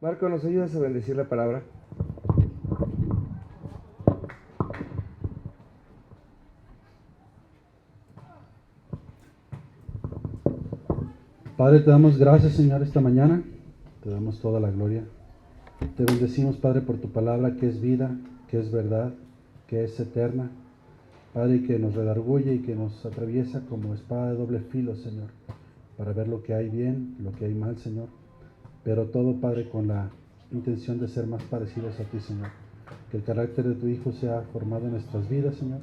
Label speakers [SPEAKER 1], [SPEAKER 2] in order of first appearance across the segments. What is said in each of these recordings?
[SPEAKER 1] Marco, ¿nos ayudas a bendecir la palabra?
[SPEAKER 2] Padre, te damos gracias, Señor, esta mañana. Te damos toda la gloria. Te bendecimos, Padre, por tu palabra que es vida, que es verdad, que es eterna. Padre, y que nos redarguye y que nos atraviesa como espada de doble filo, Señor, para ver lo que hay bien, lo que hay mal, Señor. Pero todo, Padre, con la intención de ser más parecidos a ti, Señor. Que el carácter de tu Hijo sea formado en nuestras vidas, Señor,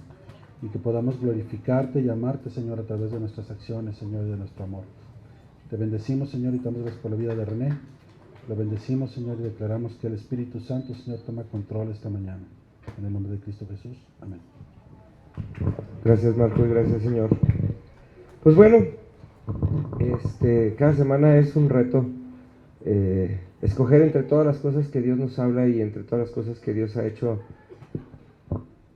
[SPEAKER 2] y que podamos glorificarte y amarte, Señor, a través de nuestras acciones, Señor, y de nuestro amor. Te bendecimos, Señor, y te damos gracias por la vida de René. Lo bendecimos, Señor, y declaramos que el Espíritu Santo, Señor, toma control esta mañana. En el nombre de Cristo Jesús. Amén.
[SPEAKER 1] Gracias, Marco, y gracias, Señor. Pues bueno, cada semana es un reto escoger entre todas las cosas que Dios nos habla y entre todas las cosas que Dios ha hecho,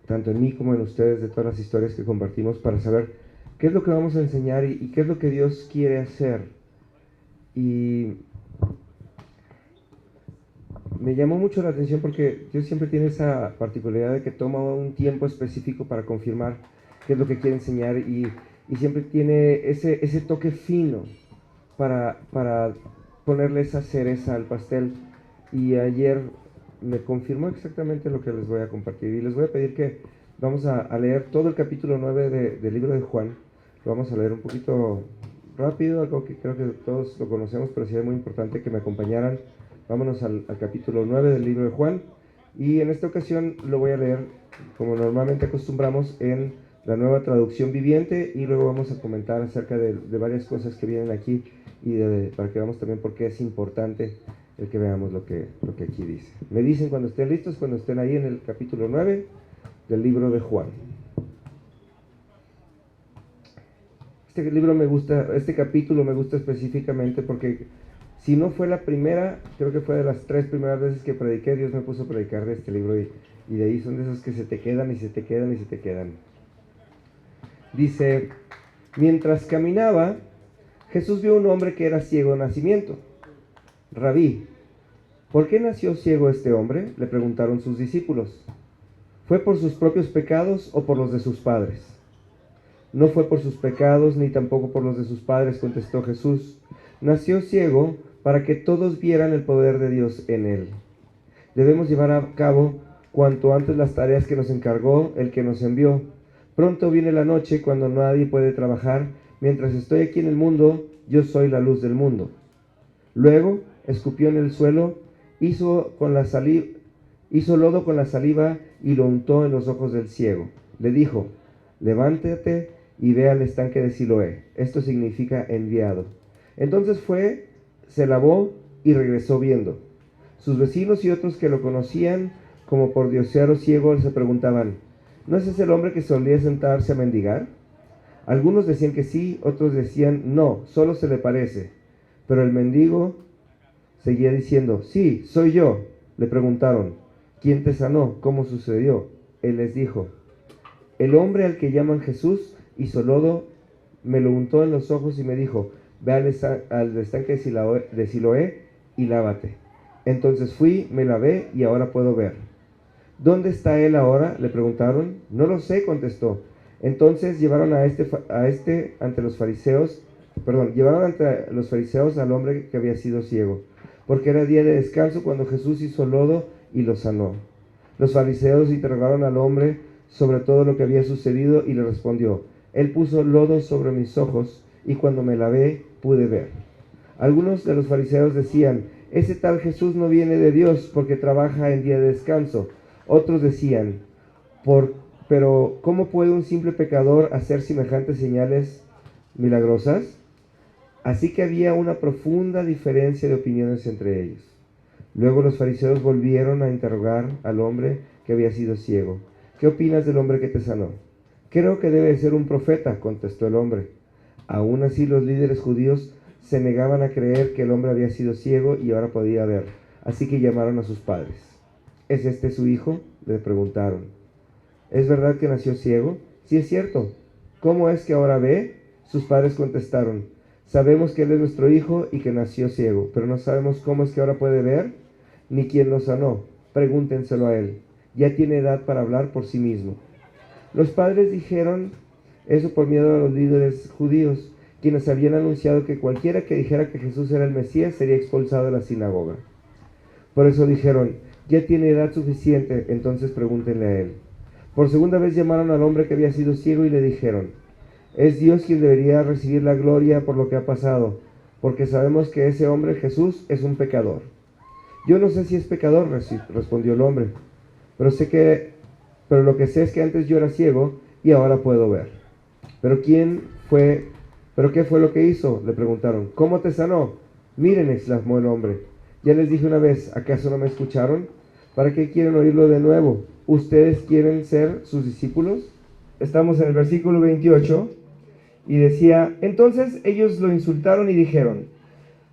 [SPEAKER 1] tanto en mí como en ustedes, de todas las historias que compartimos, para saber qué es lo que vamos a enseñar y qué es lo que Dios quiere hacer. Y me llamó mucho la atención porque Dios siempre tiene esa particularidad de que toma un tiempo específico para confirmar qué es lo que quiere enseñar y siempre tiene ese toque fino para ponerle esa cereza al pastel. Y ayer me confirmó exactamente lo que les voy a compartir y les voy a pedir que vamos a leer todo el capítulo 9 del libro de Juan. Lo vamos a leer un poquito rápido, algo que creo que todos lo conocemos, pero sí es muy importante que me acompañaran. Vámonos al capítulo 9 del libro de Juan, y en esta ocasión lo voy a leer como normalmente acostumbramos en la Nueva Traducción Viviente, y luego vamos a comentar acerca de varias cosas que vienen aquí y para que veamos también por qué es importante el que veamos lo que aquí dice. Me dicen cuando estén listos, cuando estén ahí en el capítulo 9 del libro de Juan. Este libro me gusta, este capítulo me gusta específicamente porque si no fue la primera, creo que fue de las 3 primeras veces que prediqué, Dios me puso a predicar de este libro, y de ahí son de esos que se te quedan y se te quedan y se te quedan. Dice: mientras caminaba, Jesús vio a un hombre que era ciego de nacimiento. Rabí, ¿por qué nació ciego este hombre?, le preguntaron sus discípulos. ¿Fue por sus propios pecados o por los de sus padres? No fue por sus pecados ni tampoco por los de sus padres, contestó Jesús. Nació ciego para que todos vieran el poder de Dios en él. Debemos llevar a cabo cuanto antes las tareas que nos encargó el que nos envió. Pronto viene la noche cuando nadie puede trabajar. Mientras estoy aquí en el mundo, yo soy la luz del mundo. Luego escupió en el suelo, hizo lodo con la saliva y lo untó en los ojos del ciego. Le dijo: levántate y ve al estanque de Siloé. Esto significa enviado. Entonces fue, se lavó y regresó viendo. Sus vecinos y otros que lo conocían como por diosero ciego se preguntaban: ¿no es ese el hombre que solía sentarse a mendigar? Algunos decían que sí, otros decían no, solo se le parece. Pero el mendigo seguía diciendo: sí, soy yo. Le preguntaron: ¿quién te sanó? ¿Cómo sucedió? Él les dijo: el hombre al que llaman Jesús hizo lodo, me lo untó en los ojos y me dijo: ve al estanque de Siloé y lávate. Entonces fui, me lavé y ahora puedo ver. ¿Dónde está él ahora?, le preguntaron. No lo sé, contestó. Entonces llevaron ante los fariseos, al hombre que había sido ciego, porque era día de descanso cuando Jesús hizo lodo y lo sanó. Los fariseos interrogaron al hombre sobre todo lo que había sucedido y le respondió: él puso lodo sobre mis ojos y cuando me lavé pude ver. Algunos de los fariseos decían: ese tal Jesús no viene de Dios porque trabaja en día de descanso. Otros decían: pero ¿cómo puede un simple pecador hacer semejantes señales milagrosas? Así que había una profunda diferencia de opiniones entre ellos. Luego los fariseos volvieron a interrogar al hombre que había sido ciego. ¿Qué opinas del hombre que te sanó? Creo que debe ser un profeta, contestó el hombre. Aún así los líderes judíos se negaban a creer que el hombre había sido ciego y ahora podía ver. Así que llamaron a sus padres. ¿Es este su hijo?, le preguntaron. ¿Es verdad que nació ciego? Sí, es cierto. ¿Cómo es que ahora ve? Sus padres contestaron: sabemos que él es nuestro hijo y que nació ciego, pero no sabemos cómo es que ahora puede ver. ni quién lo sanó. Pregúntenselo a él. Ya tiene edad para hablar por sí mismo. Los padres dijeron eso por miedo a los líderes judíos, quienes habían anunciado que cualquiera que dijera que Jesús era el Mesías sería expulsado de la sinagoga. Por eso dijeron, ya tiene edad suficiente, entonces pregúntenle a él. Por segunda vez llamaron al hombre que había sido ciego y le dijeron, es Dios quien debería recibir la gloria por lo que ha pasado, porque sabemos que ese hombre, Jesús, es un pecador. Yo no sé si es pecador, respondió el hombre, pero lo que sé es que antes yo era ciego y ahora puedo ver. ¿Pero qué fue lo que hizo?, le preguntaron. ¿Cómo te sanó? Miren, exclamó el hombre. Ya les dije una vez, ¿acaso no me escucharon? ¿Para qué quieren oírlo de nuevo? ¿Ustedes quieren ser sus discípulos? Estamos en el versículo 28 y decía, entonces ellos lo insultaron y dijeron,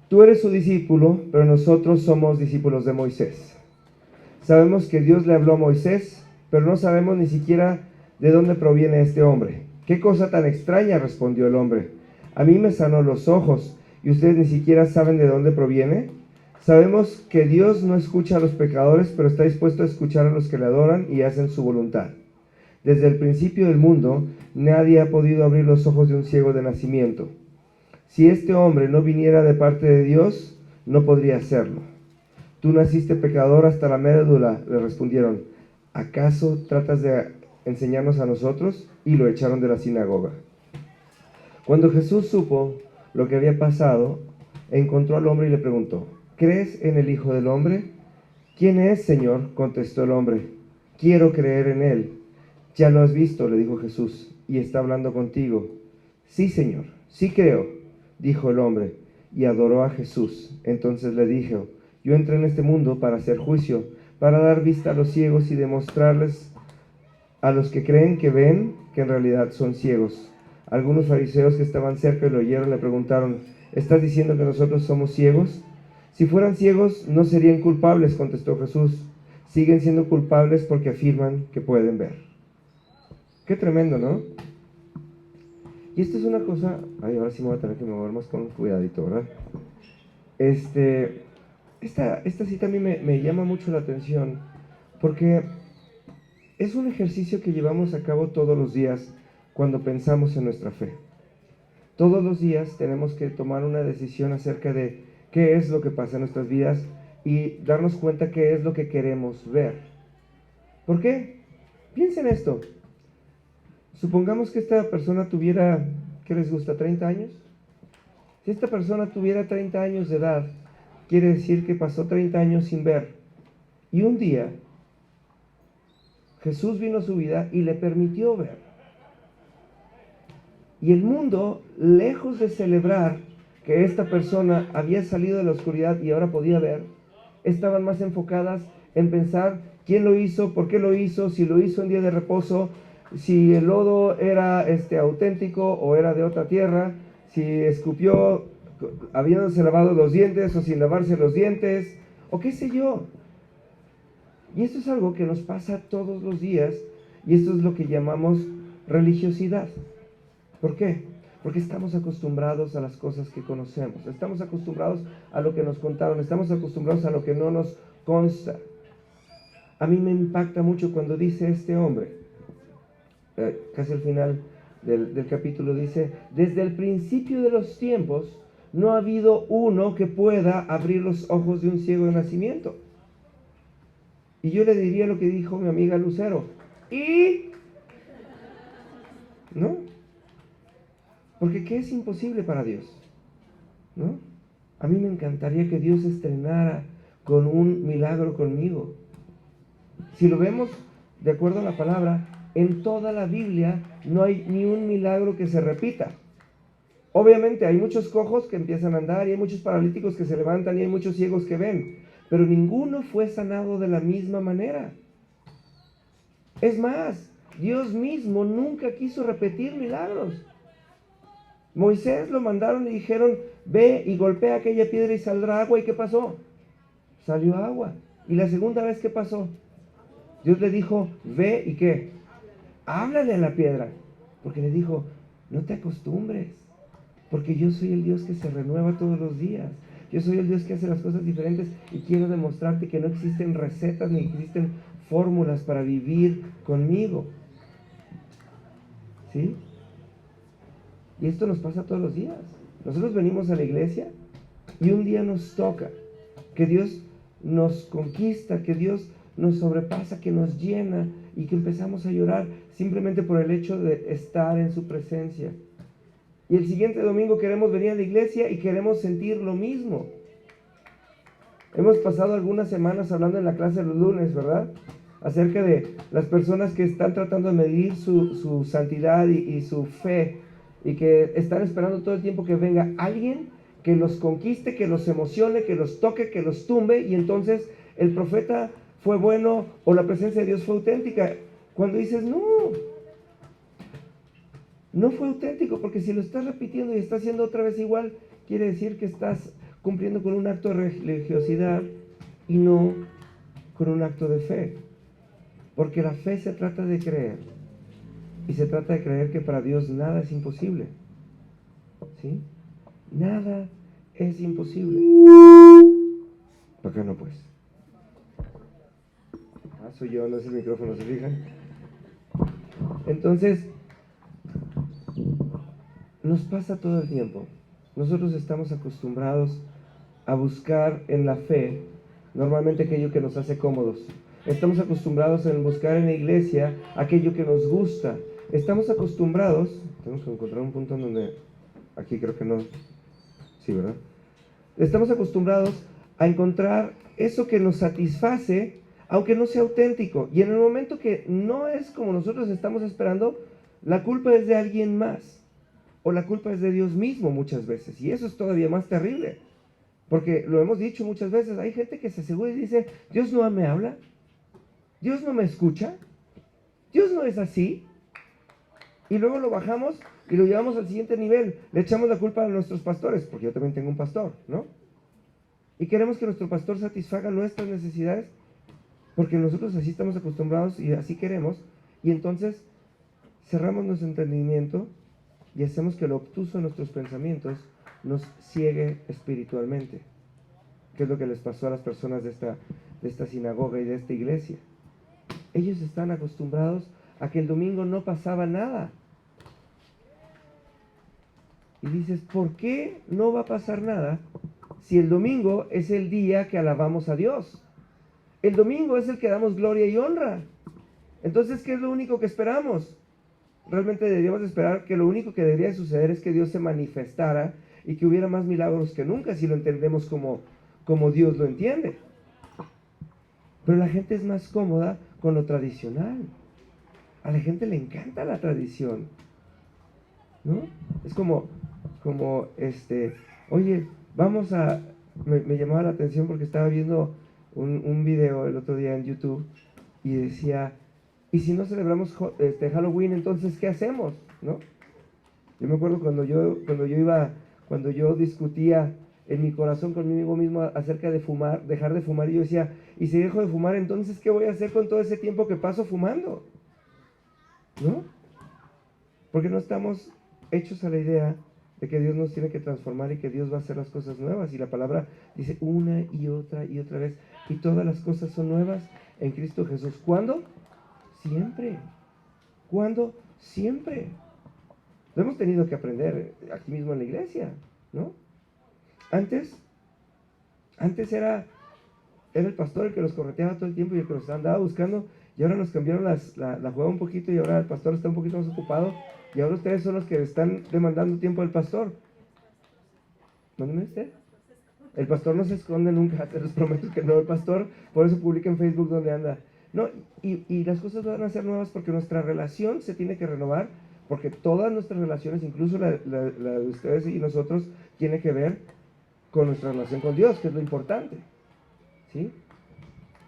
[SPEAKER 1] tú eres su discípulo, pero nosotros somos discípulos de Moisés. Sabemos que Dios le habló a Moisés, pero no sabemos ni siquiera de dónde proviene este hombre. ¿Qué cosa tan extraña?, respondió el hombre. A mí me sanó los ojos, y ustedes ni siquiera saben de dónde proviene. Sabemos que Dios no escucha a los pecadores, pero está dispuesto a escuchar a los que le adoran y hacen su voluntad. Desde el principio del mundo, nadie ha podido abrir los ojos de un ciego de nacimiento. Si este hombre no viniera de parte de Dios, no podría hacerlo. Tú naciste pecador hasta la médula, le respondieron. ¿Acaso tratas de enseñarnos a nosotros? Y lo echaron de la sinagoga. Cuando Jesús supo lo que había pasado, encontró al hombre y le preguntó, ¿crees en el Hijo del Hombre? ¿Quién es, Señor?, contestó el hombre. Quiero creer en él. Ya lo has visto, le dijo Jesús, y está hablando contigo. Sí, Señor, sí creo, dijo el hombre, y adoró a Jesús. Entonces le dijo, yo entré en este mundo para hacer juicio, para dar vista a los ciegos y demostrarles a los que creen que ven, que en realidad son ciegos. Algunos fariseos que estaban cerca y lo oyeron le preguntaron, ¿estás diciendo que nosotros somos ciegos? Si fueran ciegos, no serían culpables, contestó Jesús. Siguen siendo culpables porque afirman que pueden ver. Qué tremendo, ¿no? Y esto es una cosa, ahora sí me voy a tener que mover más con cuidadito, ¿verdad? Esta cita a mí me llama mucho la atención, porque es un ejercicio que llevamos a cabo todos los días cuando pensamos en nuestra fe. Todos los días tenemos que tomar una decisión acerca de qué es lo que pasa en nuestras vidas y darnos cuenta qué es lo que queremos ver. ¿Por qué? Piensen esto. Supongamos que esta persona tuviera, ¿qué les gusta?, 30 años. Si esta persona tuviera 30 años de edad, quiere decir que pasó 30 años sin ver. Y un día, Jesús vino a su vida y le permitió ver. Y el mundo, lejos de celebrar que esta persona había salido de la oscuridad y ahora podía ver, estaban más enfocadas en pensar quién lo hizo, por qué lo hizo, si lo hizo en día de reposo, si el lodo era auténtico o era de otra tierra, si escupió habiéndose lavado los dientes o sin lavarse los dientes, o qué sé yo. Y esto es algo que nos pasa todos los días, y esto es lo que llamamos religiosidad. ¿Por qué? Porque estamos acostumbrados a las cosas que conocemos, estamos acostumbrados a lo que nos contaron, estamos acostumbrados a lo que no nos consta. A mí me impacta mucho cuando dice este hombre, casi al final del capítulo, dice, desde el principio de los tiempos no ha habido uno que pueda abrir los ojos de un ciego de nacimiento. Y yo le diría lo que dijo mi amiga Lucero, ¿y? ¿No? Porque ¿qué es imposible para Dios? ¿No? A mí me encantaría que Dios estrenara con un milagro conmigo. Si lo vemos de acuerdo a la palabra, en toda la Biblia no hay ni un milagro que se repita. Obviamente hay muchos cojos que empiezan a andar y hay muchos paralíticos que se levantan y hay muchos ciegos que ven, pero ninguno fue sanado de la misma manera. Es más, Dios mismo nunca quiso repetir milagros. Moisés lo mandaron y dijeron, ve y golpea aquella piedra y saldrá agua. ¿Y qué pasó? Salió agua. ¿Y la segunda vez qué pasó? Dios le dijo, ve y ¿qué? Háblale a la piedra. Porque le dijo, no te acostumbres, porque yo soy el Dios que se renueva todos los días. Yo soy el Dios que hace las cosas diferentes y quiero demostrarte que no existen recetas ni existen fórmulas para vivir conmigo. ¿Sí? Y esto nos pasa todos los días. Nosotros venimos a la iglesia y un día nos toca que Dios nos conquista, que Dios nos sobrepasa, que nos llena y que empezamos a llorar simplemente por el hecho de estar en su presencia. Y el siguiente domingo queremos venir a la iglesia y queremos sentir lo mismo. Hemos pasado algunas semanas hablando en la clase de los lunes, ¿verdad? Acerca de las personas que están tratando de medir su santidad y su fe, y que están esperando todo el tiempo que venga alguien que los conquiste, que los emocione, que los toque, que los tumbe, y entonces el profeta fue bueno o la presencia de Dios fue auténtica. Cuando dices, no fue auténtico, porque si lo estás repitiendo y estás haciendo otra vez igual, quiere decir que estás cumpliendo con un acto de religiosidad y no con un acto de fe. Porque la fe se trata de creer, y se trata de creer que para Dios nada es imposible. ¿Sí? Nada es imposible. ¿Por qué no, pues? Soy yo, no es el micrófono, ¿se fijan? Entonces, nos pasa todo el tiempo. Nosotros estamos acostumbrados a buscar en la fe normalmente aquello que nos hace cómodos. Estamos acostumbrados en buscar en la iglesia aquello que nos gusta. Estamos acostumbrados, tenemos que encontrar un punto en donde, aquí creo que no, sí, ¿verdad? Estamos acostumbrados a encontrar eso que nos satisface, aunque no sea auténtico. Y en el momento que no es como nosotros estamos esperando, la culpa es de alguien más, o la culpa es de Dios mismo muchas veces. Y eso es todavía más terrible, porque lo hemos dicho muchas veces, hay gente que se asegura y dice, Dios no me habla, Dios no me escucha, Dios no es así. Y luego lo bajamos y lo llevamos al siguiente nivel. Le echamos la culpa a nuestros pastores, porque yo también tengo un pastor, ¿no? Y queremos que nuestro pastor satisfaga nuestras necesidades, porque nosotros así estamos acostumbrados y así queremos. Y entonces cerramos nuestro entendimiento y hacemos que lo obtuso de nuestros pensamientos nos ciegue espiritualmente. ¿Qué es lo que les pasó a las personas de esta sinagoga y de esta iglesia? Ellos están acostumbrados a que el domingo no pasaba nada. Y dices, ¿por qué no va a pasar nada si el domingo es el día que alabamos a Dios? El domingo es el que damos gloria y honra. Entonces, ¿qué es lo único que esperamos? Realmente deberíamos esperar que lo único que debería suceder es que Dios se manifestara y que hubiera más milagros que nunca, si lo entendemos como Dios lo entiende. Pero la gente es más cómoda con lo tradicional. A la gente le encanta la tradición, ¿no? Es como oye, me llamaba la atención porque estaba viendo un video el otro día en YouTube y decía, ¿y si no celebramos Halloween, entonces qué hacemos? ¿No? Yo me acuerdo cuando yo discutía en mi corazón conmigo mismo acerca de fumar, dejar de fumar, y yo decía, ¿y si dejo de fumar, entonces qué voy a hacer con todo ese tiempo que paso fumando? ¿No? Porque no estamos hechos a la idea de que Dios nos tiene que transformar y que Dios va a hacer las cosas nuevas. Y la palabra dice una y otra vez, y todas las cosas son nuevas en Cristo Jesús. ¿Cuándo? Siempre. ¿Cuándo? Siempre. Lo hemos tenido que aprender aquí mismo en la iglesia, ¿no? Antes era el pastor el que los correteaba todo el tiempo y el que los andaba buscando, y ahora nos cambiaron la jugada un poquito, y ahora el pastor está un poquito más ocupado, y ahora ustedes son los que están demandando tiempo al pastor. ¿Mándeme usted? El pastor no se esconde nunca, te los prometo que no, el pastor, por eso publica en Facebook donde anda. No, y las cosas van a ser nuevas porque nuestra relación se tiene que renovar, porque todas nuestras relaciones, incluso la de ustedes y nosotros, tiene que ver con nuestra relación con Dios, que es lo importante, ¿sí?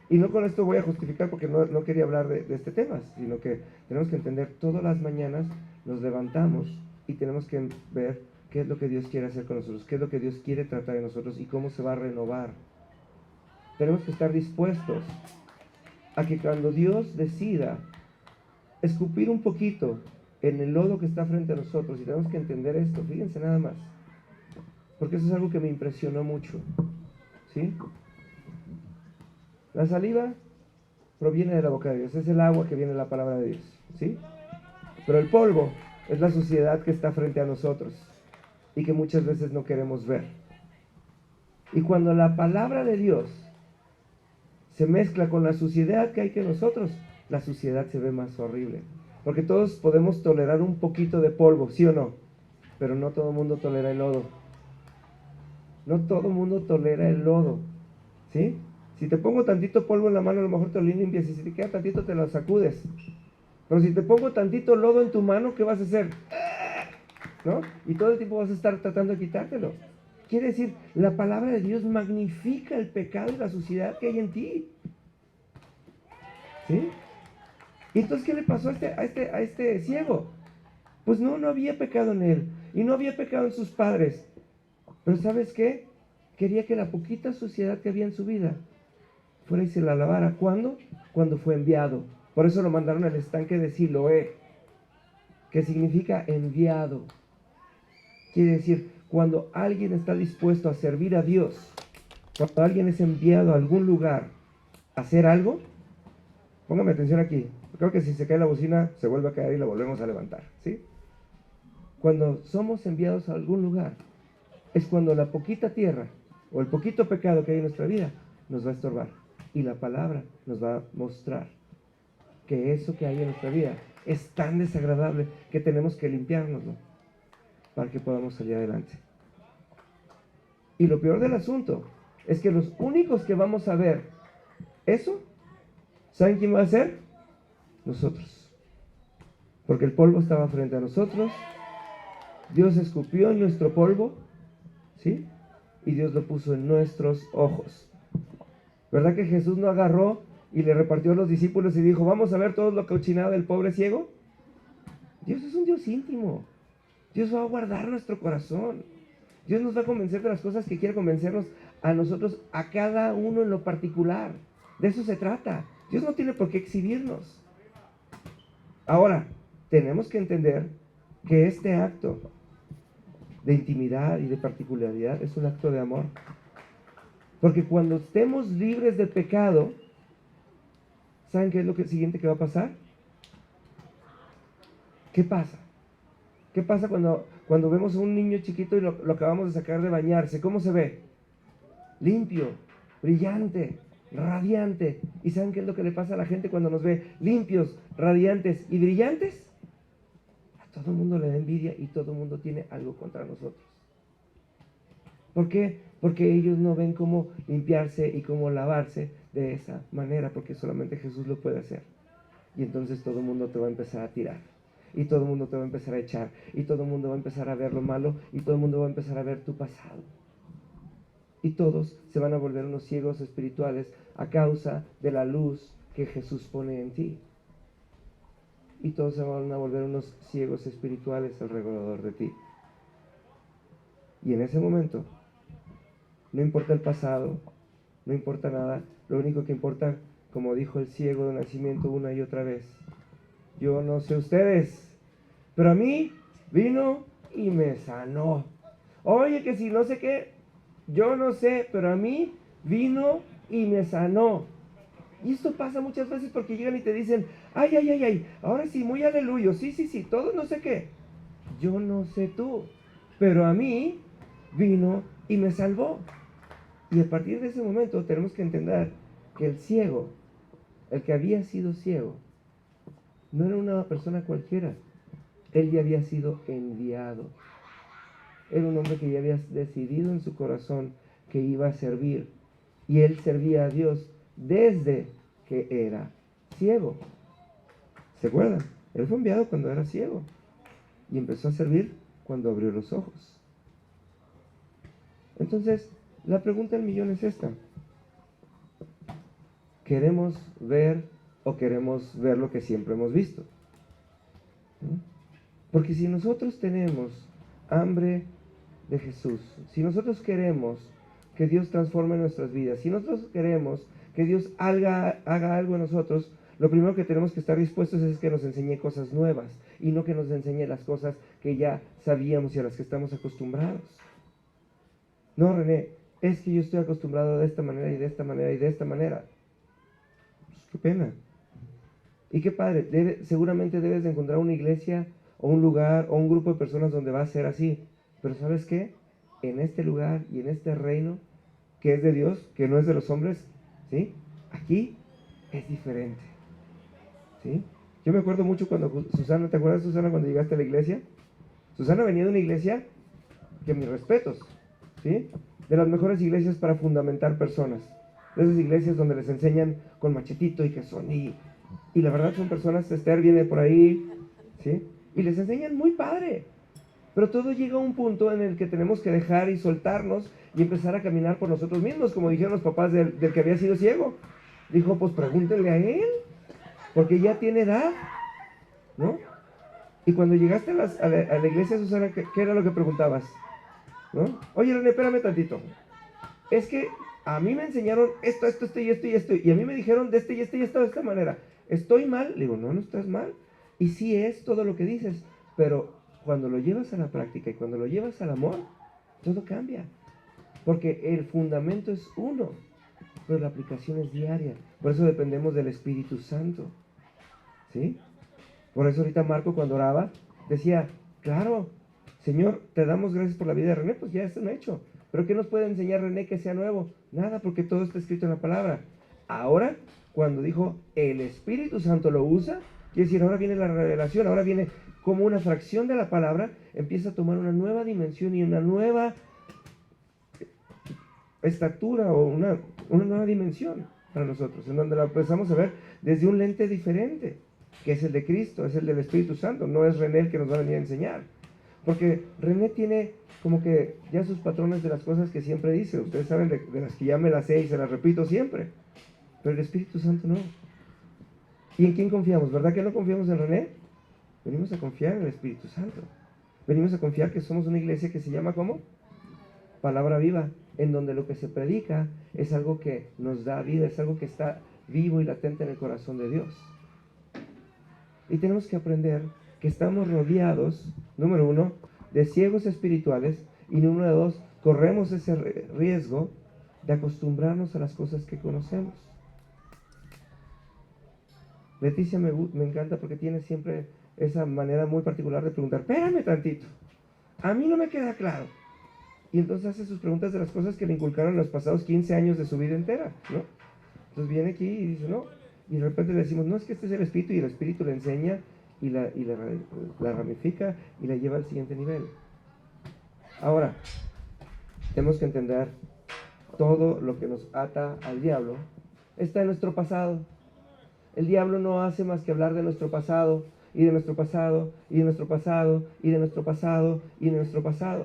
[SPEAKER 1] Y no con esto voy a justificar, porque no quería hablar de este tema, sino que tenemos que entender, todas las mañanas nos levantamos y tenemos que ver qué es lo que Dios quiere hacer con nosotros, qué es lo que Dios quiere tratar de nosotros y cómo se va a renovar. Tenemos que estar dispuestos a que cuando Dios decida escupir un poquito en el lodo que está frente a nosotros, y tenemos que entender esto, fíjense nada más, porque eso es algo que me impresionó mucho, ¿sí? La saliva proviene de la boca de Dios, es el agua que viene de la palabra de Dios, ¿sí? Pero el polvo es la suciedad que está frente a nosotros y que muchas veces no queremos ver. Y cuando la palabra de Dios se mezcla con la suciedad que hay que nosotros, la suciedad se ve más horrible. Porque todos podemos tolerar un poquito de polvo, ¿sí o no? Pero no todo el mundo tolera el lodo. No todo el mundo tolera el lodo, ¿sí? Si te pongo tantito polvo en la mano, a lo mejor te lo limpias, y si te queda tantito te lo sacudes. Pero si te pongo tantito lodo en tu mano, ¿qué vas a hacer? ¿No? Y todo el tiempo vas a estar tratando de quitártelo. Quiere decir, la palabra de Dios magnifica el pecado y la suciedad que hay en ti. ¿Sí? ¿Y entonces qué le pasó a este ciego? Pues no había pecado en él. Y no había pecado en sus padres. Pero ¿sabes qué? Quería que la poquita suciedad que había en su vida fuera y se la lavara. ¿Cuándo? Cuando fue enviado. Por eso lo mandaron al estanque de Siloé, que significa enviado. Quiere decir, cuando alguien está dispuesto a servir a Dios, cuando alguien es enviado a algún lugar a hacer algo, póngame atención aquí. Creo que si se cae la bocina, se vuelve a caer y la volvemos a levantar, ¿sí? Cuando somos enviados a algún lugar, es cuando la poquita tierra o el poquito pecado que hay en nuestra vida nos va a estorbar. Y la palabra nos va a mostrar que eso que hay en nuestra vida es tan desagradable que tenemos que limpiárnoslo para que podamos salir adelante. Y lo peor del asunto es que los únicos que vamos a ver eso, ¿saben quién va a ser? Nosotros. Porque el polvo estaba frente a nosotros, Dios escupió en nuestro polvo, ¿sí? Y Dios lo puso en nuestros ojos. ¿Verdad que Jesús no agarró y le repartió a los discípulos y dijo, vamos a ver todo lo cochinado del pobre ciego? Dios es un Dios íntimo. Dios va a guardar nuestro corazón. Dios nos va a convencer de las cosas que quiere convencernos a nosotros, a cada uno en lo particular. De eso se trata. Dios no tiene por qué exhibirnos. Ahora, tenemos que entender que este acto de intimidad y de particularidad es un acto de amor. Porque cuando estemos libres del pecado, ¿saben qué es lo siguiente que va a pasar? ¿Qué pasa? ¿Qué pasa cuando vemos a un niño chiquito y lo acabamos de sacar de bañarse? ¿Cómo se ve? Limpio, brillante, radiante. ¿Y saben qué es lo que le pasa a la gente cuando nos ve limpios, radiantes y brillantes? A todo el mundo le da envidia y todo el mundo tiene algo contra nosotros. ¿Por qué? Porque ellos no ven cómo limpiarse y cómo lavarse de esa manera, porque solamente Jesús lo puede hacer. Y entonces todo el mundo te va a empezar a tirar. Y todo el mundo te va a empezar a echar. Y todo el mundo va a empezar a ver lo malo. Y todo el mundo va a empezar a ver tu pasado. Y todos se van a volver unos ciegos espirituales a causa de la luz que Jesús pone en ti. Y todos se van a volver unos ciegos espirituales alrededor de ti. Y en ese momento, no importa el pasado, no importa nada. Lo único que importa, como dijo el ciego de nacimiento una y otra vez, yo no sé ustedes, pero a mí vino y me sanó. Oye, que si no sé qué, yo no sé, pero a mí vino y me sanó. Y esto pasa muchas veces porque llegan y te dicen, ay, ahora sí, muy aleluya, sí, todo no sé qué. Yo no sé tú, pero a mí vino y me salvó. Y a partir de ese momento tenemos que entender que el ciego, el que había sido ciego, no era una persona cualquiera. Él ya había sido enviado. Era un hombre que ya había decidido en su corazón que iba a servir. Y él servía a Dios desde que era ciego. ¿Se acuerdan? Él fue enviado cuando era ciego. Y empezó a servir cuando abrió los ojos. Entonces, la pregunta del millón es esta. ¿Queremos ver o queremos ver lo que siempre hemos visto? ¿No? Porque si nosotros tenemos hambre de Jesús, si nosotros queremos que Dios transforme nuestras vidas, si nosotros queremos que Dios haga algo en nosotros, lo primero que tenemos que estar dispuestos es que nos enseñe cosas nuevas y no que nos enseñe las cosas que ya sabíamos y a las que estamos acostumbrados. No, René, es que yo estoy acostumbrado de esta manera y de esta manera y de esta manera. Pues, qué pena. Y qué padre, seguramente debes de encontrar una iglesia o un lugar o un grupo de personas donde va a ser así. Pero ¿sabes qué? En este lugar y en este reino que es de Dios, que no es de los hombres, ¿sí? Aquí es diferente, ¿sí? Yo me acuerdo mucho cuando Susana, ¿te acuerdas, Susana, cuando llegaste a la iglesia? Susana venía de una iglesia que, mis respetos, ¿sí? De las mejores iglesias para fundamentar personas. De esas iglesias donde les enseñan con machetito y que son, y la verdad son personas, Esther viene por ahí, ¿sí? Y les enseñan muy padre. Pero todo llega a un punto en el que tenemos que dejar y soltarnos y empezar a caminar por nosotros mismos, como dijeron los papás del que había sido ciego. Dijo, pues pregúntenle a él, porque ya tiene edad, ¿no? Y cuando llegaste a la iglesia, Susana, ¿qué era lo que preguntabas? ¿No? Oye, René, espérame tantito. Es que a mí me enseñaron esto, y esto, y esto, y a mí me dijeron de este y este y esto de esta manera. ¿Estoy mal? Le digo, no, no estás mal. Y sí es todo lo que dices, pero cuando lo llevas a la práctica y cuando lo llevas al amor, todo cambia. Porque el fundamento es uno, pero la aplicación es diaria. Por eso dependemos del Espíritu Santo, ¿sí? Por eso ahorita Marco, cuando oraba, decía, claro, Señor, te damos gracias por la vida de René, pues ya está hecho. Pero ¿qué nos puede enseñar René que sea nuevo? Nada, porque todo está escrito en la palabra. Ahora, cuando dijo el Espíritu Santo lo usa, quiere decir, ahora viene la revelación, ahora viene como una fracción de la palabra, empieza a tomar una nueva dimensión y una nueva estatura o una nueva dimensión para nosotros, en donde la empezamos a ver desde un lente diferente, que es el de Cristo, es el del Espíritu Santo, no es René el que nos va a venir a enseñar. Porque René tiene como que ya sus patrones de las cosas que siempre dice. Ustedes saben de las que ya me las sé y se las repito siempre. Pero el Espíritu Santo no. ¿Y en quién confiamos? ¿Verdad que no confiamos en René? Venimos a confiar en el Espíritu Santo. Venimos a confiar que somos una iglesia que se llama ¿cómo? Palabra viva, en donde lo que se predica es algo que nos da vida, es algo que está vivo y latente en el corazón de Dios. Y tenemos que aprender que estamos rodeados, número uno, de ciegos espirituales, y número dos, corremos ese riesgo de acostumbrarnos a las cosas que conocemos. Leticia me encanta porque tiene siempre esa manera muy particular de preguntar, espérame tantito, a mí no me queda claro. Y entonces hace sus preguntas de las cosas que le inculcaron en los pasados 15 años de su vida entera, ¿no? Entonces viene aquí y dice, no, y de repente le decimos, no, es que este es el Espíritu, y el Espíritu le enseña y la ramifica y la lleva al siguiente nivel. Ahora, tenemos que entender todo lo que nos ata al diablo está en nuestro pasado. El diablo no hace más que hablar de nuestro pasado, y de nuestro pasado, y de nuestro pasado, y de nuestro pasado, y de nuestro pasado.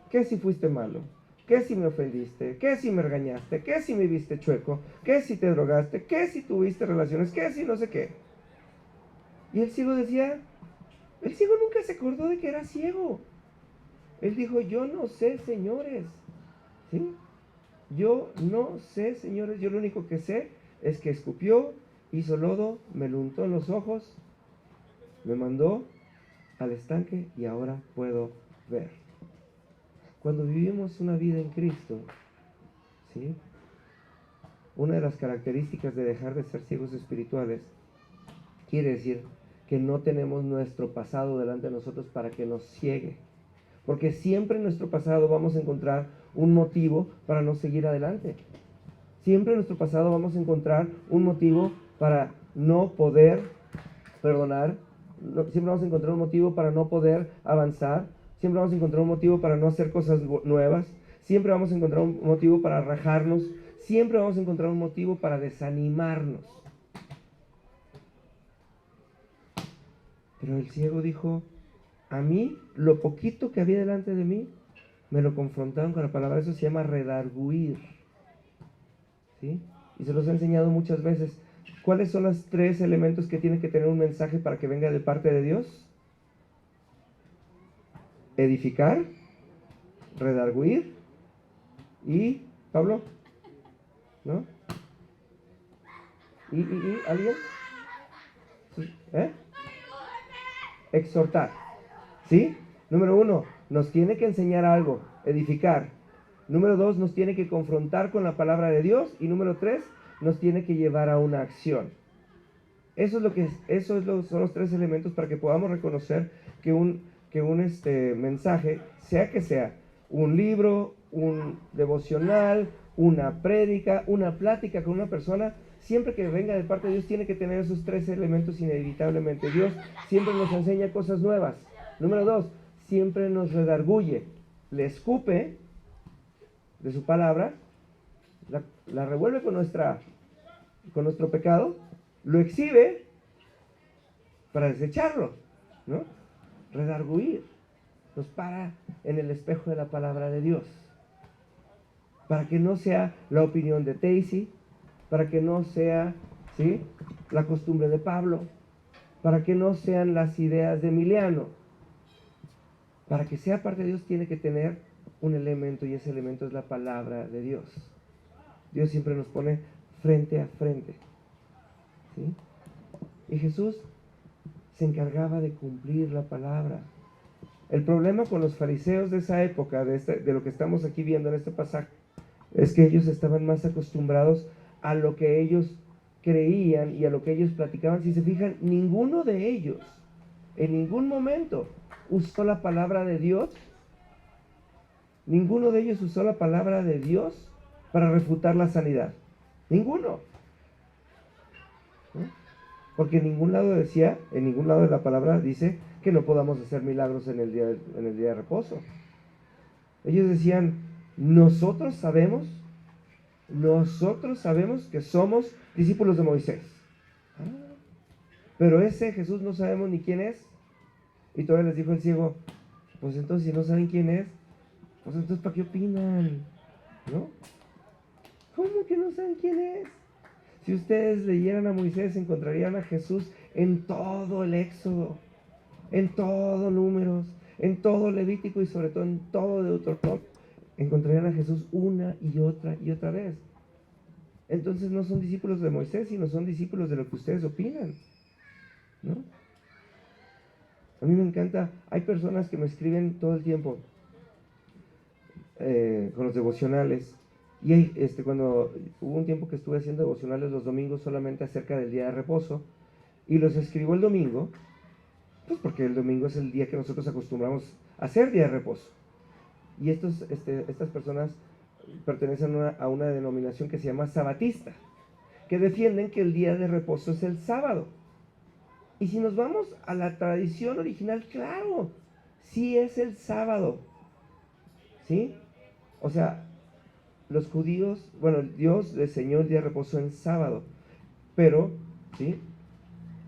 [SPEAKER 1] ¿Qué si fuiste malo? ¿Qué si me ofendiste? ¿Qué si me regañaste? ¿Qué si me viste chueco? ¿Qué si te drogaste? ¿Qué si tuviste relaciones? ¿Qué si no sé qué? Y el ciego decía, el ciego nunca se acordó de que era ciego. Él dijo, yo no sé, señores. ¿Sí? Yo no sé, señores. Yo lo único que sé es que escupió, hizo lodo, me lo untó en los ojos, me mandó al estanque y ahora puedo ver. Cuando vivimos una vida en Cristo, ¿sí? Una de las características de dejar de ser ciegos espirituales quiere decir que no tenemos nuestro pasado delante de nosotros para que nos ciegue. Porque siempre en nuestro pasado vamos a encontrar un motivo para no seguir adelante. Siempre en nuestro pasado vamos a encontrar un motivo para no poder perdonar. Siempre vamos a encontrar un motivo para no poder avanzar. Siempre vamos a encontrar un motivo para no hacer cosas nuevas. Siempre vamos a encontrar un motivo para rajarnos. Siempre vamos a encontrar un motivo para desanimarnos. Pero el ciego dijo, a mí, lo poquito que había delante de mí, me lo confrontaron con la palabra. Eso se llama redarguir, ¿sí? Y se los he enseñado muchas veces. ¿Cuáles son los 3 elementos que tiene que tener un mensaje para que venga de parte de Dios? Edificar, redarguir y, Pablo, ¿no? ¿Y alguien? Exhortar, ¿sí? Número 1, nos tiene que enseñar algo. edificar. Número 2, nos tiene que confrontar con la palabra de Dios. Y número 3, nos tiene que llevar a una acción. Son los 3 elementos para que podamos reconocer que un mensaje, sea que sea un libro, un devocional, una prédica, una plática con una persona, siempre que venga de parte de Dios tiene que tener esos 3 elementos inevitablemente. Dios siempre nos enseña cosas nuevas. Número 2, siempre nos redarguye, le escupe de su palabra, la revuelve con nuestro pecado, lo exhibe para desecharlo, ¿no? Redarguir, nos para en el espejo de la palabra de Dios, para que no sea la opinión de Daisy, para que no sea, ¿sí?, la costumbre de Pablo, para que no sean las ideas de Emiliano. Para que sea parte de Dios tiene que tener un elemento, y ese elemento es la palabra de Dios. Dios siempre nos pone frente a frente, ¿sí? Y Jesús se encargaba de cumplir la palabra. El problema con los fariseos de esa época, de lo que estamos aquí viendo en este pasaje, es que ellos estaban más acostumbrados a lo que ellos creían y a lo que ellos platicaban. Si se fijan, ninguno de ellos en ningún momento usó la palabra de Dios. Ninguno de ellos usó la palabra de Dios para refutar la sanidad. Ninguno. ¿No? Porque en ningún lado de la palabra dice que no podamos hacer milagros en el día de reposo. Ellos decían, nosotros sabemos que somos discípulos de Moisés. Pero ese Jesús no sabemos ni quién es. Y todavía les dijo el ciego, pues entonces si no saben quién es, pues entonces ¿para qué opinan? ¿No? ¿Cómo que no saben quién es? Si ustedes leyeran a Moisés, encontrarían a Jesús en todo el Éxodo, en todo Números, en todo Levítico y sobre todo en todo Deuteronomio. Encontrarían a Jesús una y otra vez. Entonces no son discípulos de Moisés, sino son discípulos de lo que ustedes opinan, ¿no? A mí me encanta, hay personas que me escriben todo el tiempo con los devocionales. Y cuando hubo un tiempo que estuve haciendo devocionales los domingos solamente acerca del día de reposo, y los escribo el domingo, pues porque el domingo es el día que nosotros acostumbramos a hacer día de reposo. Y estas personas pertenecen a una denominación que se llama sabatista, que defienden que el día de reposo es el sábado. Y si nos vamos a la tradición original, claro, sí es el sábado, ¿sí? O sea, los judíos, bueno, Dios diseñó el día de reposo en sábado, pero, ¿sí?,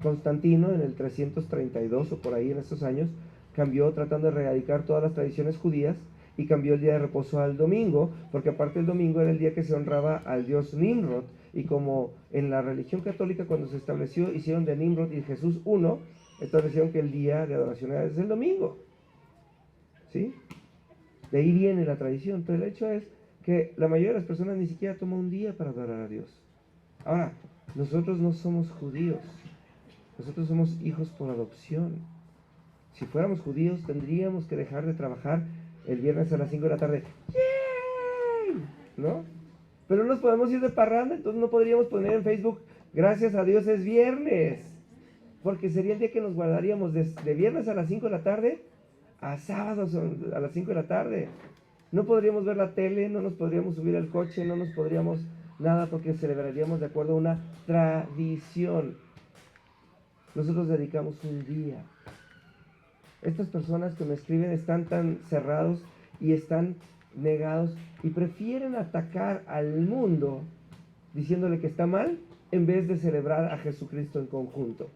[SPEAKER 1] Constantino en el 332 o por ahí en estos años cambió, tratando de erradicar todas las tradiciones judías, y cambió el día de reposo al domingo, porque aparte el domingo era el día que se honraba al dios Nimrod, y como en la religión católica cuando se estableció, hicieron de Nimrod y Jesús uno, establecieron que el día de adoración es el domingo, ¿sí? De ahí viene la tradición, pero el hecho es que la mayoría de las personas ni siquiera toma un día para adorar a Dios. Ahora, nosotros no somos judíos, nosotros somos hijos por adopción. Si fuéramos judíos tendríamos que dejar de trabajar el viernes a las 5 de la tarde. ¡Yay! ¿No? Pero no nos podemos ir de parranda, entonces no podríamos poner en Facebook, gracias a Dios es viernes, porque sería el día que nos guardaríamos de viernes a las 5 de la tarde a sábados a las 5 de la tarde. No podríamos ver la tele, no nos podríamos subir al coche, no nos podríamos nada, porque celebraríamos de acuerdo a una tradición. Nosotros dedicamos un día. Estas personas que me escriben están tan cerrados y están negados y prefieren atacar al mundo diciéndole que está mal en vez de celebrar a Jesucristo en conjunto.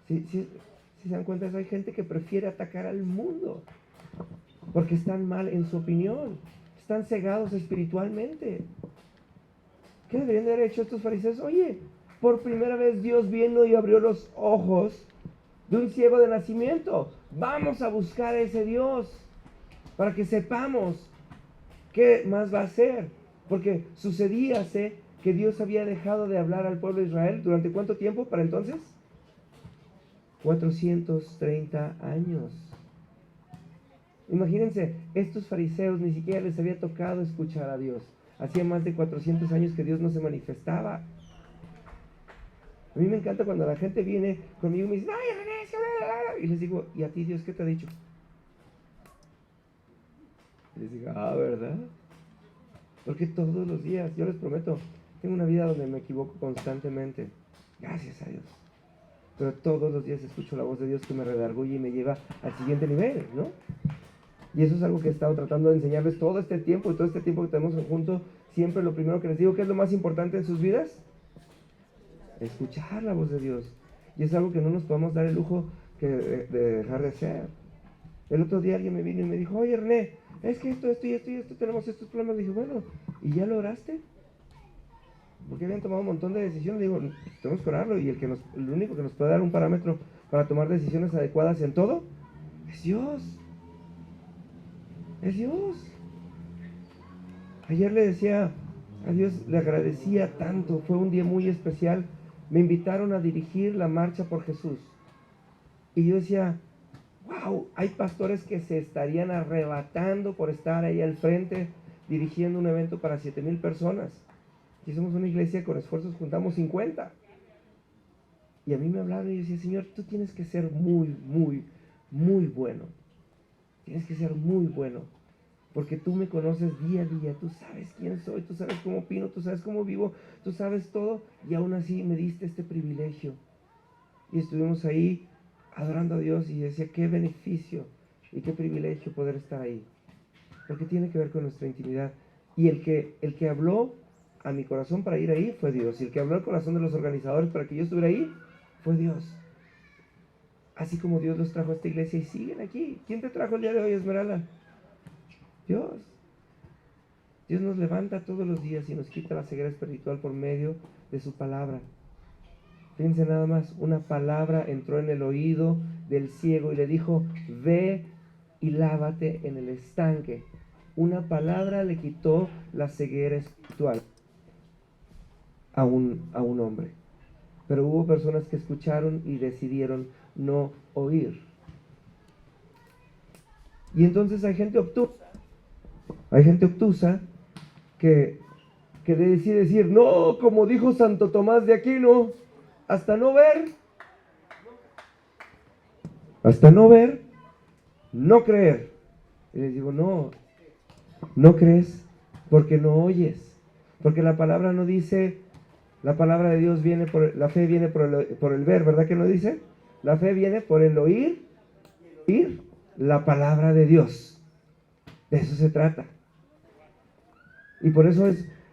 [SPEAKER 1] ¿Sí se dan cuenta? Hay gente que prefiere atacar al mundo porque están mal en su opinión, están cegados espiritualmente. ¿Qué deberían de haber hecho estos fariseos? Oye, por primera vez Dios vino y abrió los ojos de un ciego de nacimiento. Vamos a buscar a ese Dios para que sepamos qué más va a hacer. Porque sucedíase que Dios había dejado de hablar al pueblo de Israel. ¿Durante cuánto tiempo para entonces? 430 años. Imagínense, estos fariseos ni siquiera les había tocado escuchar a Dios. Hacía más de 400 años que Dios no se manifestaba. A mí me encanta cuando la gente viene conmigo y me dice, ¡ay, René! Es que bla, bla, bla". Y les digo, ¿y a ti Dios qué te ha dicho? Y les digo, ¿verdad? Porque todos los días, yo les prometo, tengo una vida donde me equivoco constantemente. Gracias a Dios. Pero todos los días escucho la voz de Dios que me redarguye y me lleva al siguiente nivel, ¿no? Y eso es algo que he estado tratando de enseñarles todo este tiempo, y todo este tiempo que tenemos juntos. Siempre lo primero que les digo, ¿qué es lo más importante en sus vidas? Escuchar la voz de Dios. Y es algo que no nos podemos dar el lujo de dejar de hacer. El otro día alguien me vino y me dijo, oye René, es que esto, tenemos estos problemas. Le dije, bueno, ¿y ya lo oraste? Porque habían tomado un montón de decisiones. Digo, tenemos que orarlo, y el único que nos puede dar un parámetro para tomar decisiones adecuadas en todo es Dios. Es Dios. Ayer le decía a Dios, le agradecía tanto, fue un día muy especial. Me invitaron a dirigir la marcha por Jesús. Y yo decía, wow, hay pastores que se estarían arrebatando por estar ahí al frente dirigiendo un evento para 7,000 personas. Y somos una iglesia con esfuerzos, juntamos 50. Y a mí me hablaron y yo decía, Señor, tú tienes que ser muy, muy, muy bueno. Tienes que ser muy bueno. Porque tú me conoces día a día, tú sabes quién soy, tú sabes cómo opino, tú sabes cómo vivo, tú sabes todo, y aún así me diste este privilegio. Y estuvimos ahí adorando a Dios, y decía, qué beneficio y qué privilegio poder estar ahí. Porque tiene que ver con nuestra intimidad. Y el que habló a mi corazón para ir ahí fue Dios. Y el que habló al corazón de los organizadores para que yo estuviera ahí fue Dios. Así como Dios los trajo a esta iglesia y siguen aquí. ¿Quién te trajo el día de hoy, Esmeralda? Dios. Dios nos levanta todos los días y nos quita la ceguera espiritual por medio de su palabra. Fíjense nada más, una palabra entró en el oído del ciego y le dijo, ve y lávate en el estanque. Una palabra le quitó la ceguera espiritual a un hombre. Pero hubo personas que escucharon y decidieron no oír. Y entonces hay gente obtusa que decide decir, no, como dijo Santo Tomás de Aquino, hasta no ver, no creer. Y les digo, no crees porque no oyes. Porque la palabra no dice, la palabra de Dios viene la fe viene por el ver, ¿verdad que no dice? La fe viene por el oír la palabra de Dios. De eso se trata. Y por eso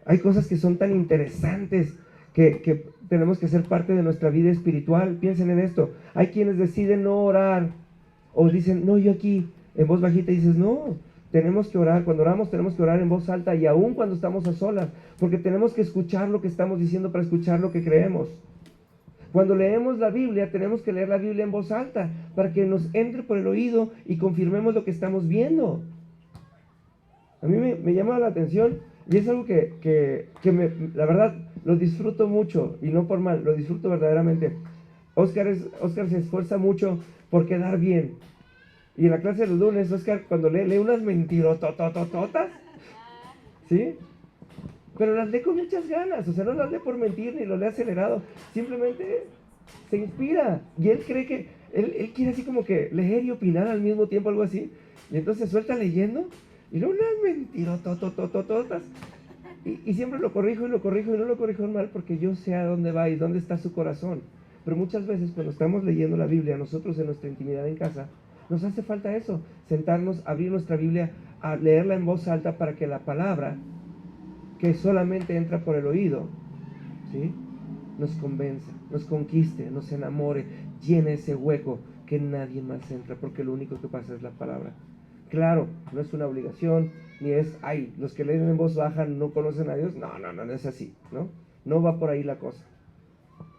[SPEAKER 1] hay cosas que son tan interesantes que tenemos que ser parte de nuestra vida espiritual. Piensen en esto. Hay quienes deciden no orar o dicen, no, yo aquí, en voz bajita, y dices, no, tenemos que orar. Cuando oramos tenemos que orar en voz alta, y aún cuando estamos a solas, porque tenemos que escuchar lo que estamos diciendo para escuchar lo que creemos. Cuando leemos la Biblia, tenemos que leer la Biblia en voz alta para que nos entre por el oído y confirmemos lo que estamos viendo. A mí me llama la atención, y es algo que la verdad lo disfruto mucho, y no por mal, lo disfruto verdaderamente. Oscar se esfuerza mucho por quedar bien. Y en la clase de los lunes, Oscar, cuando lee unas mentirotototototas, ¿sí? Pero las lee con muchas ganas, o sea, no las lee por mentir ni lo lee acelerado, simplemente se inspira, y él cree que, él quiere así como que leer y opinar al mismo tiempo, algo así, y entonces se suelta leyendo, y luego unas mentirotototototas, y siempre lo corrijo y no lo corrijo mal, porque yo sé a dónde va y dónde está su corazón. Pero muchas veces cuando estamos leyendo la Biblia, nosotros en nuestra intimidad en casa, nos hace falta eso, sentarnos, abrir nuestra Biblia, a leerla en voz alta para que la palabra, que solamente entra por el oído, ¿sí?, nos convenza, nos conquiste, nos enamore, llene ese hueco que nadie más entra, porque lo único que pasa es la palabra. Claro, no es una obligación, ni es, los que leen en voz baja no conocen a Dios. No es así, ¿no? No va por ahí la cosa.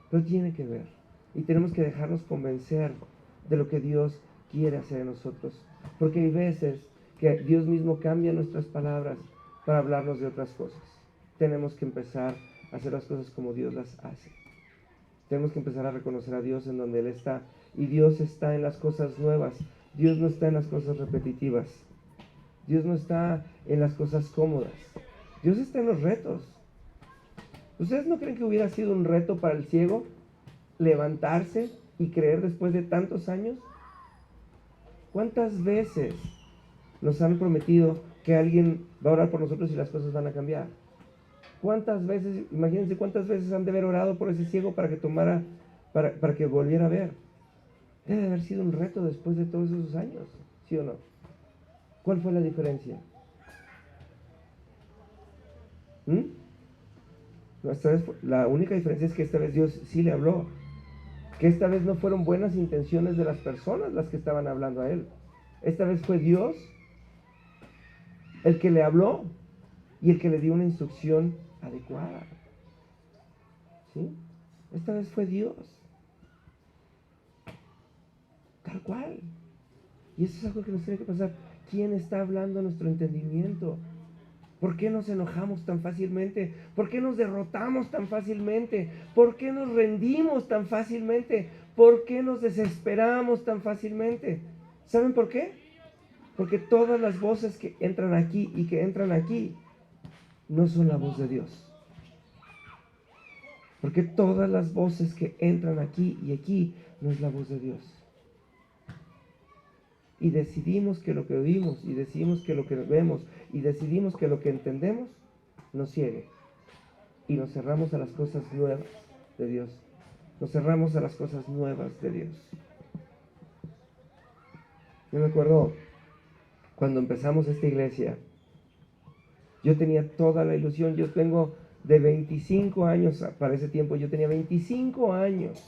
[SPEAKER 1] Pero tiene que ver, y tenemos que dejarnos convencer de lo que Dios quiere hacer en nosotros, porque hay veces que Dios mismo cambia nuestras palabras para hablarnos de otras cosas. Tenemos que empezar a hacer las cosas como Dios las hace. Tenemos que empezar a reconocer a Dios en donde Él está, y Dios está en las cosas nuevas. Dios no está en las cosas repetitivas. Dios no está en las cosas cómodas. Dios está en los retos. ¿Ustedes no creen que hubiera sido un reto para el ciego levantarse y creer después de tantos años? ¿Cuántas veces nos han prometido que alguien va a orar por nosotros y las cosas van a cambiar? ¿Cuántas veces, imagínense cuántas veces han de haber orado por ese ciego para que tomara, para que volviera a ver? Debe haber sido un reto después de todos esos años, ¿sí o no? ¿Cuál fue la diferencia? La única diferencia es que esta vez Dios sí le habló. Que esta vez no fueron buenas intenciones de las personas las que estaban hablando a él. Esta vez fue Dios el que le habló y el que le dio una instrucción adecuada. ¿Sí? Esta vez fue Dios. Tal cual. Y eso es algo que nos tiene que pasar. ¿Quién está hablando a nuestro entendimiento? ¿Por qué nos enojamos tan fácilmente? ¿Por qué nos derrotamos tan fácilmente? ¿Por qué nos rendimos tan fácilmente? ¿Por qué nos desesperamos tan fácilmente? ¿Saben por qué? Porque todas las voces que entran aquí y que entran aquí no son la voz de Dios. Porque todas las voces que entran aquí y aquí no es la voz de Dios. Y decidimos que lo que oímos, y decidimos que lo que vemos, y decidimos que lo que entendemos nos ciegue. Y nos cerramos a las cosas nuevas de Dios. Nos cerramos a las cosas nuevas de Dios. Yo me acuerdo cuando empezamos esta iglesia, yo tenía toda la ilusión. Yo tengo de 25 años, para ese tiempo yo tenía 25 años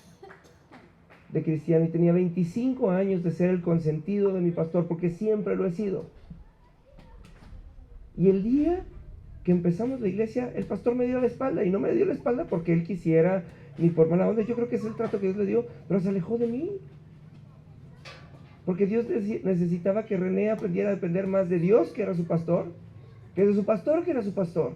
[SPEAKER 1] de cristiano y tenía 25 años de ser el consentido de mi pastor, porque siempre lo he sido. Y el día que empezamos la iglesia, el pastor me dio la espalda, y no me dio la espalda porque él quisiera, ni por mala onda. Yo creo que es el trato que Dios le dio, pero se alejó de mí. Porque Dios necesitaba que René aprendiera a depender más de Dios, que era su pastor, que de su pastor, que era su pastor.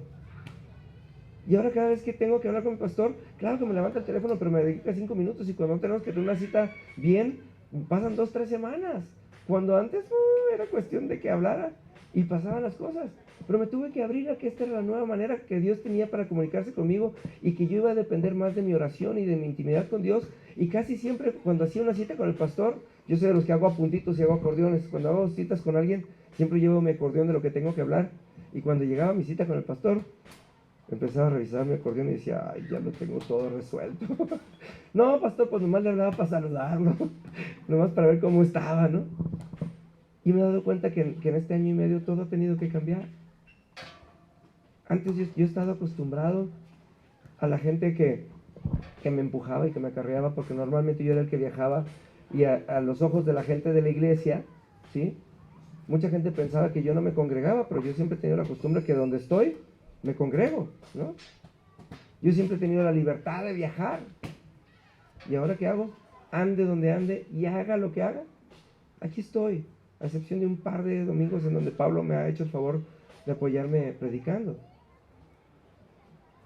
[SPEAKER 1] Y ahora cada vez que tengo que hablar con mi pastor, claro que me levanta el teléfono, pero me dedica 5 minutos, y cuando tenemos que tener una cita bien, pasan 2, 3 semanas. Cuando antes era cuestión de que hablara y pasaban las cosas. Pero me tuve que abrir a que esta era la nueva manera que Dios tenía para comunicarse conmigo, y que yo iba a depender más de mi oración y de mi intimidad con Dios. Y casi siempre cuando hacía una cita con el pastor, yo soy de los que hago apuntitos y hago acordeones. Cuando hago citas con alguien, siempre llevo mi acordeón de lo que tengo que hablar. Y cuando llegaba a mi cita con el pastor, empezaba a revisar mi acordeón y decía, ay, ya lo tengo todo resuelto. No, pastor, pues nomás le hablaba para saludarlo, nomás para ver cómo estaba, ¿no? Y me he dado cuenta que en este año y medio todo ha tenido que cambiar. Antes yo he estado acostumbrado a la gente que me empujaba y que me acarreaba, porque normalmente yo era el que viajaba, y a los ojos de la gente de la iglesia, ¿sí? Mucha gente pensaba que yo no me congregaba, pero yo siempre he tenido la costumbre que donde estoy, me congrego, ¿no? Yo siempre he tenido la libertad de viajar. ¿Y ahora qué hago? Ande donde ande y haga lo que haga. Aquí estoy, a excepción de un par de domingos en donde Pablo me ha hecho el favor de apoyarme predicando.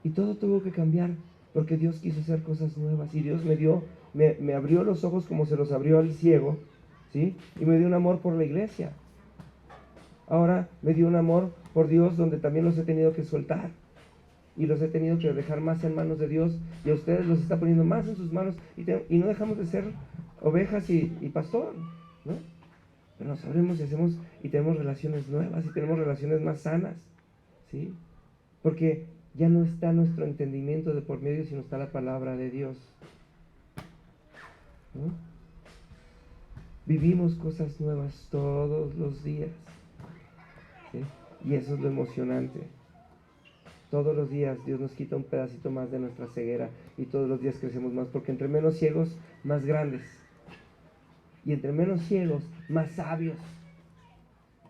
[SPEAKER 1] Y todo tuvo que cambiar porque Dios quiso hacer cosas nuevas, y Dios me abrió los ojos como se los abrió al ciego, ¿sí? Y me dio un amor por la iglesia. Ahora me dio un amor por Dios, donde también los he tenido que soltar y los he tenido que dejar más en manos de Dios, y a ustedes los está poniendo más en sus manos, y no dejamos de ser ovejas y pastor, ¿no? Pero nos abrimos y hacemos, y tenemos relaciones nuevas, y tenemos relaciones más sanas, ¿sí? Porque ya no está nuestro entendimiento de por medio, sino está la palabra de Dios, ¿no? Vivimos cosas nuevas todos los días, ¿sí? Y eso es lo emocionante. Todos los días Dios nos quita un pedacito más de nuestra ceguera, y todos los días crecemos más, porque entre menos ciegos, más grandes, y entre menos ciegos, más sabios.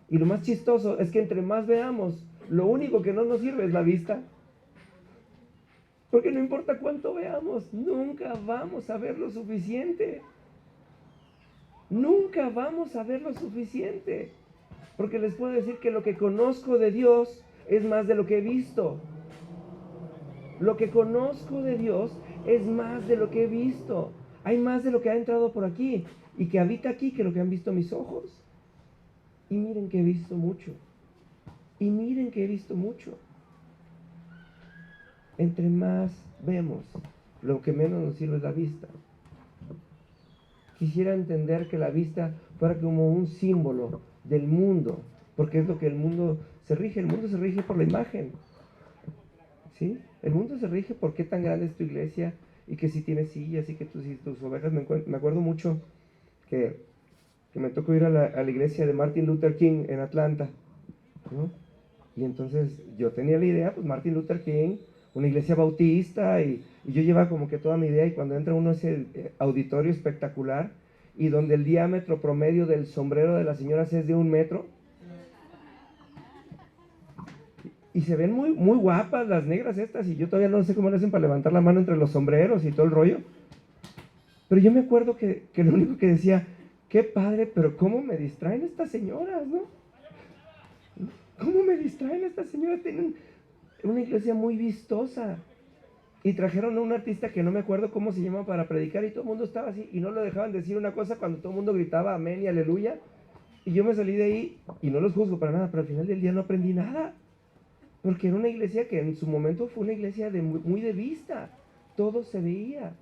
[SPEAKER 1] Y lo más chistoso es que entre más veamos, lo único que no nos sirve es la vista, porque no importa cuánto veamos, nunca vamos a ver lo suficiente. Nunca vamos a ver lo suficiente, porque les puedo decir que lo que conozco de Dios es más de lo que he visto. Lo que conozco de Dios es más de lo que he visto. Hay más de lo que ha entrado por aquí y que habita aquí que lo que han visto mis ojos. Y miren que he visto mucho. Y miren que he visto mucho. Entre más vemos, lo que menos nos sirve es la vista. Quisiera entender que la vista fuera como un símbolo del mundo, porque es lo que el mundo se rige. El mundo se rige por la imagen, ¿sí? El mundo se rige por qué tan grande es tu iglesia y que si tienes sillas y que tus ovejas. Me acuerdo mucho que me tocó ir a la iglesia de Martin Luther King en Atlanta, ¿no? Y entonces yo tenía la idea, pues Martin Luther King, una iglesia bautista, y yo llevaba como que toda mi idea, y cuando entra uno a ese auditorio espectacular, y donde el diámetro promedio del sombrero de las señoras es de 1 metro, y se ven muy, muy guapas las negras estas, y yo todavía no sé cómo le hacen para levantar la mano entre los sombreros y todo el rollo, pero yo me acuerdo que lo único que decía, qué padre, pero cómo me distraen estas señoras, ¿no? ¿Cómo me distraen estas señoras? Tienen una iglesia muy vistosa. Y trajeron a un artista que no me acuerdo cómo se llama para predicar, y todo el mundo estaba así, y no lo dejaban decir una cosa cuando todo el mundo gritaba amén y aleluya. Y yo me salí de ahí, y no los juzgo para nada, pero al final del día no aprendí nada. Porque era una iglesia que en su momento fue una iglesia de muy de vista. Todo se veía,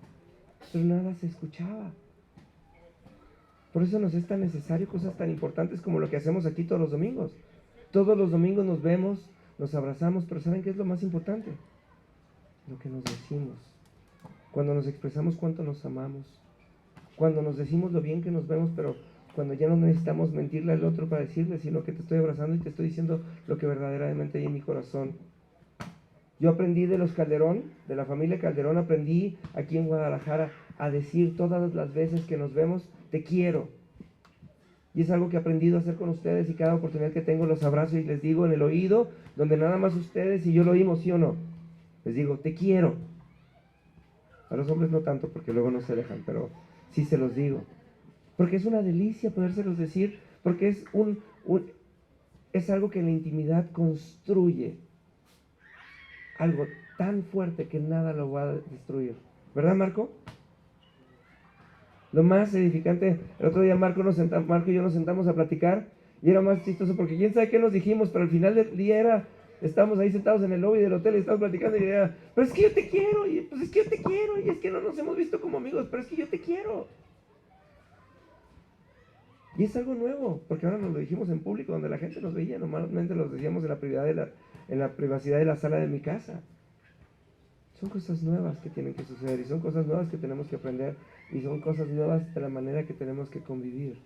[SPEAKER 1] pero nada se escuchaba. Por eso nos es tan necesario cosas tan importantes como lo que hacemos aquí todos los domingos. Todos los domingos nos vemos, nos abrazamos, pero ¿saben qué es lo más importante? Lo que nos decimos. Cuando nos expresamos cuánto nos amamos. Cuando nos decimos lo bien que nos vemos, pero cuando ya no necesitamos mentirle al otro para decirle, sino que te estoy abrazando y te estoy diciendo lo que verdaderamente hay en mi corazón. Yo aprendí de los Calderón, de la familia Calderón, aprendí aquí en Guadalajara a decir todas las veces que nos vemos, te quiero. Y es algo que he aprendido a hacer con ustedes, y cada oportunidad que tengo los abrazo y les digo en el oído, donde nada más ustedes y yo lo oímos, ¿sí o no? Les digo, te quiero. A los hombres no tanto, porque luego no se dejan, pero sí se los digo. Porque es una delicia podérselos decir, porque es algo que en la intimidad construye algo tan fuerte que nada lo va a destruir. ¿Verdad, Marco? Lo más edificante, el otro día Marco y yo nos sentamos a platicar, y era más chistoso porque quién sabe qué nos dijimos, pero al final del día estábamos ahí sentados en el lobby del hotel y estábamos platicando, y era, pero es que yo te quiero, y pues es que yo te quiero, y es que no nos hemos visto como amigos, pero es que yo te quiero. Y es algo nuevo, porque ahora nos lo dijimos en público, donde la gente nos veía. Normalmente los decíamos en la privacidad de la sala de mi casa. Son cosas nuevas que tienen que suceder, y son cosas nuevas que tenemos que aprender, y son cosas nuevas de la manera que tenemos que convivir.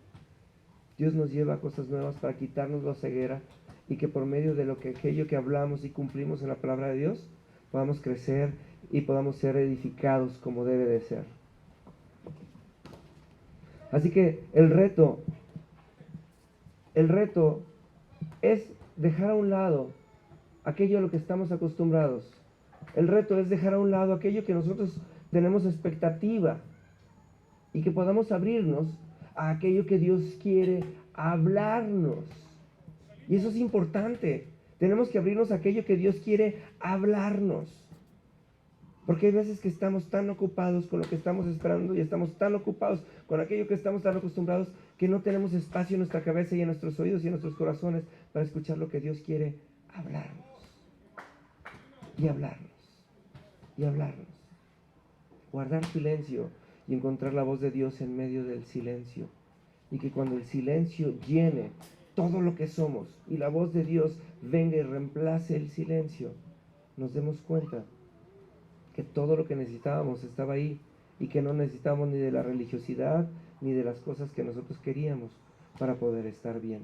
[SPEAKER 1] Dios nos lleva a cosas nuevas para quitarnos la ceguera, y que por medio de aquello que hablamos y cumplimos en la palabra de Dios, podamos crecer y podamos ser edificados como debe de ser. Así que el reto es dejar a un lado aquello a lo que estamos acostumbrados. El reto es dejar a un lado aquello que nosotros tenemos expectativa, y que podamos abrirnos a aquello que Dios quiere hablarnos. Y eso es importante. Tenemos que abrirnos a aquello que Dios quiere hablarnos. Porque hay veces que estamos tan ocupados con lo que estamos esperando, y estamos tan ocupados con aquello que estamos tan acostumbrados, que no tenemos espacio en nuestra cabeza y en nuestros oídos y en nuestros corazones para escuchar lo que Dios quiere hablarnos. Y hablarnos. Y hablarnos. Guardar silencio y encontrar la voz de Dios en medio del silencio. Y que cuando el silencio llene todo lo que somos y la voz de Dios venga y reemplace el silencio, nos demos cuenta que todo lo que necesitábamos estaba ahí, y que no necesitábamos ni de la religiosidad ni de las cosas que nosotros queríamos para poder estar bien,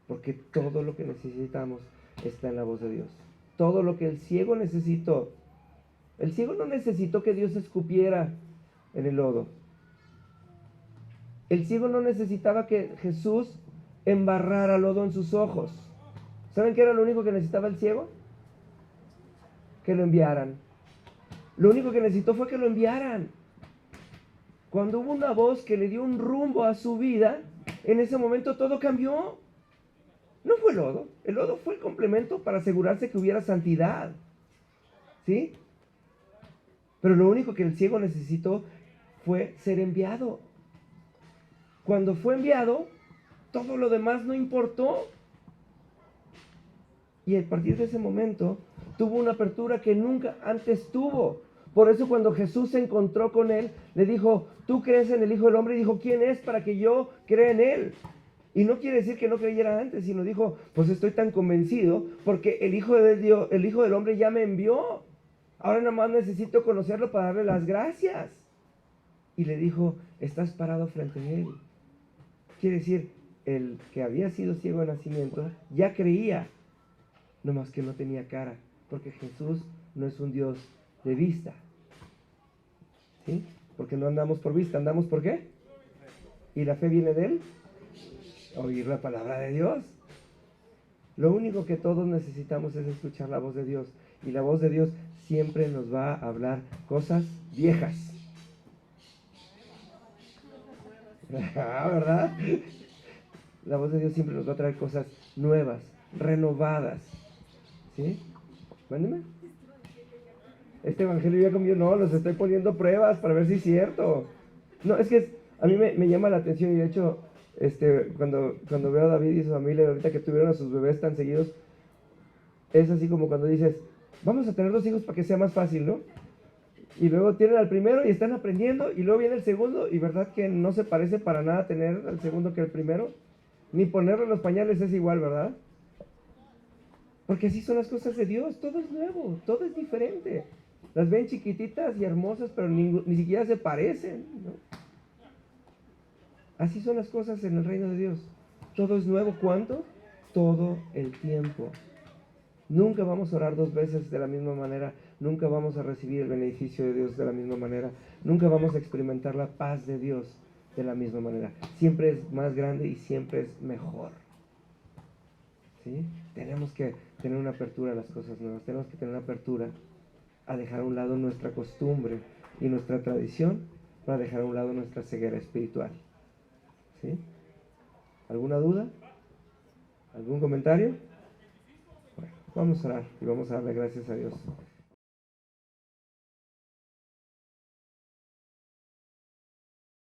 [SPEAKER 1] porque todo lo que necesitamos está en la voz de Dios. Todo lo que el ciego necesitó. El ciego no necesitó que Dios escupiera en el lodo. El ciego no necesitaba que Jesús embarrara lodo en sus ojos. ¿Saben qué era lo único que necesitaba el ciego? Que lo enviaran. Lo único que necesitó fue que lo enviaran. Cuando hubo una voz que le dio un rumbo a su vida, en ese momento todo cambió. No fue el lodo fue el complemento para asegurarse que hubiera santidad. ¿Sí? Pero lo único que el ciego necesitó fue ser enviado. Cuando fue enviado, todo lo demás no importó. Y a partir de ese momento tuvo una apertura que nunca antes tuvo. Por eso cuando Jesús se encontró con él, le dijo, ¿tú crees en el Hijo del Hombre? Y dijo, ¿quién es para que yo crea en él? Y no quiere decir que no creyera antes, sino dijo, pues estoy tan convencido porque el Hijo de Dios, el Hijo del Hombre ya me envió. Ahora nada más necesito conocerlo para darle las gracias. Y le dijo, estás parado frente a él. Quiere decir, el que había sido ciego de nacimiento ya creía, nomás que no tenía cara, porque Jesús no es un Dios de vista. ¿Sí? Porque no andamos por vista, andamos por ¿qué? ¿Y la fe viene de él? Oír la palabra de Dios. Lo único que todos necesitamos es escuchar la voz de Dios. Y la voz de Dios siempre nos va a hablar cosas viejas. ¿Verdad? La voz de Dios siempre nos va a traer cosas nuevas, renovadas. ¿Sí? Mándeme. Este evangelio ya conmigo, no, los estoy poniendo pruebas para ver si es cierto. No, es que a mí me llama la atención, y de hecho, cuando veo a David y su familia, ahorita que tuvieron a sus bebés tan seguidos, es así como cuando dices, vamos a tener 2 hijos para que sea más fácil, ¿no? Y luego tienen al primero y están aprendiendo, y luego viene el segundo, y verdad que no se parece para nada tener al segundo que el primero, ni ponerle los pañales es igual, ¿verdad? Porque así son las cosas de Dios, todo es nuevo, todo es diferente. Las ven chiquititas y hermosas, pero ni siquiera se parecen, ¿no? Así son las cosas en el reino de Dios. Todo es nuevo, ¿cuánto? Todo el tiempo. Nunca vamos a orar 2 veces de la misma manera, nunca vamos a recibir el beneficio de Dios de la misma manera, nunca vamos a experimentar la paz de Dios de la misma manera. Siempre es más grande y siempre es mejor. ¿Sí? Tenemos que tener una apertura a las cosas nuevas, tenemos que tener una apertura a dejar a un lado nuestra costumbre y nuestra tradición para dejar a un lado nuestra ceguera espiritual. ¿Sí? ¿Alguna duda? ¿Algún comentario? Bueno, vamos a orar y vamos a darle gracias a Dios.